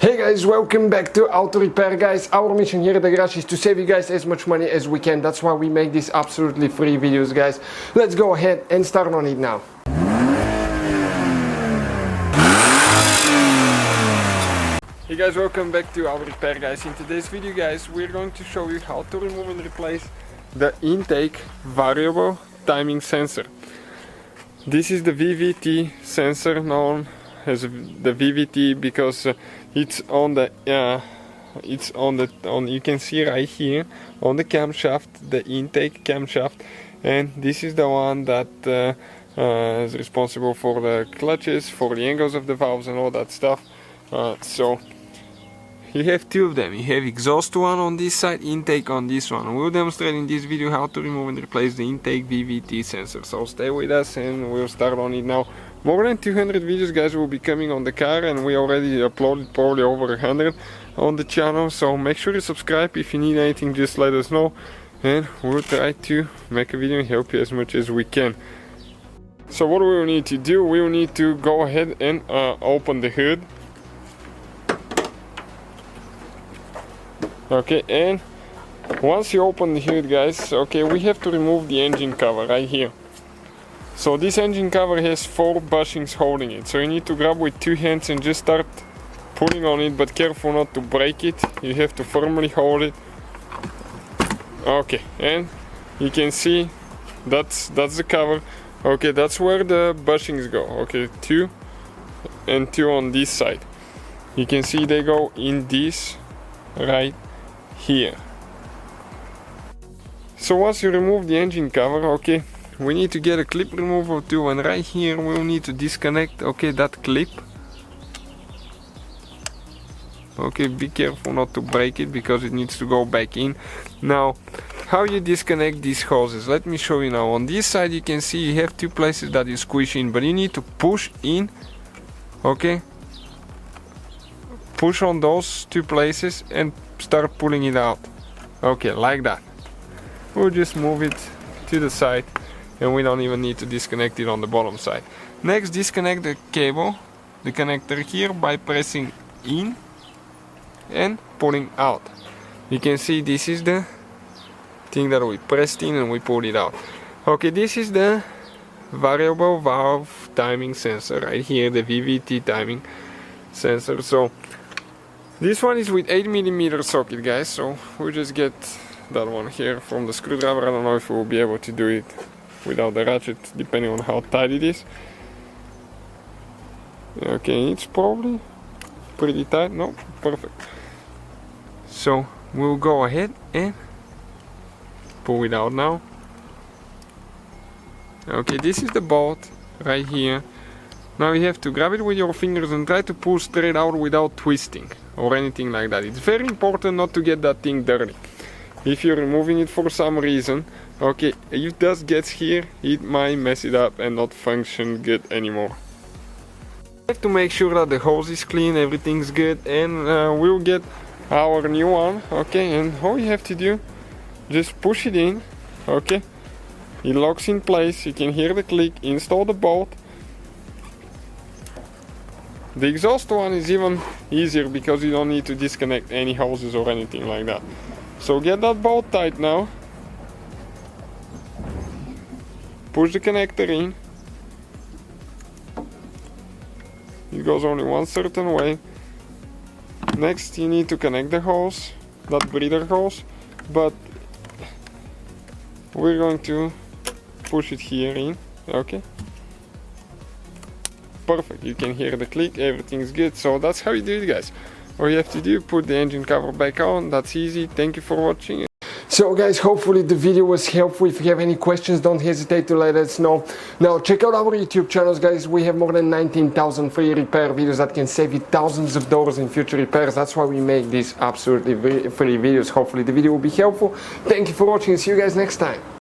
Hey guys, welcome back to Auto Repair, guys. Our mission here at the garage is to save you guys as much money as we can. That's why we make these absolutely free videos, guys. Let's go ahead and start on it now. Hey guys, welcome back to Auto Repair, guys. In today's video, guys, we're going to show you how to remove and replace the intake variable timing sensor. This is the VVT sensor, known as the VVT because it's on the you can see right here on the camshaft, the intake camshaft, and this is the one that is responsible for the clutches, for the angles of the valves and all that stuff. So you have two of them. You have exhaust one on this side, intake on this one. We'll demonstrate in this video how to remove and replace the intake VVT sensor. So stay with us and we'll start on it now. More than 200 videos, guys, will be coming on the car, and we already uploaded probably over 100 on the channel. So make sure you subscribe. If you need anything, just let us know, and we'll try to make a video and help you as much as we can. So what we will need to do, we will need to go ahead and open the hood. Okay, and once you open the hood, guys, okay, we have to remove the engine cover right here. So this engine cover has 4 bushings holding it, so you need to grab with 2 hands and just start pulling on it, but careful not to break it. You have to firmly hold it. Okay, and you can see that's the cover. Okay, that's where the bushings go. Okay, 2 and 2 on this side. You can see they go in this right here. So once you remove the engine cover, okay, we need to get a clip remover too, and right here we'll need to disconnect, okay, that clip. Okay, be careful not to break it because it needs to go back in. Now, how you disconnect these hoses, let me show you now. On this side you can see you have 2 places that you squish in, but you need to push in, okay, push on those 2 places and start pulling it out. Okay, like that. We'll just move it to the side, and we don't even need to disconnect it on the bottom side. Next, disconnect the cable, the connector here, by pressing in and pulling out. You can see this is the thing that we pressed in and we pulled it out. Okay, this is the variable valve timing sensor right here, the VVT timing sensor. So this one is with 8mm socket, guys, so we'll just get that one here from the screwdriver. I don't know if we'll be able to do it without the ratchet, depending on how tight it is. Okay, it's probably pretty tight. No, perfect. So we'll go ahead and pull it out now. Okay, this is the bolt right here. Now you have to grab it with your fingers and try to pull straight out without twisting or anything like that. It's very important not to get that thing dirty. If you're removing it for some reason, okay, if dust gets here, it might mess it up and not function good anymore. You have to make sure that the hose is clean, everything's good, and we'll get our new one, okay, and all you have to do, just push it in, okay, it locks in place, you can hear the click, install the bolt. The exhaust one is even easier because you don't need to disconnect any hoses or anything like that. So get that bolt tight now. Push the connector in. It goes only one certain way. Next you need to connect the hose, that breather hose, but we're going to push it here in, okay. Perfect, you can hear the click, everything's good. So that's how you do it, guys. All you have to do, put the engine cover back on. That's easy. Thank you for watching. So guys, hopefully the video was helpful. If you have any questions, don't hesitate to let us know. Now check out our YouTube channels, guys. We have more than 19,000 free repair videos that can save you thousands of dollars in future repairs. That's why we make these absolutely free videos. Hopefully the video will be helpful. Thank you for watching. See you guys next time.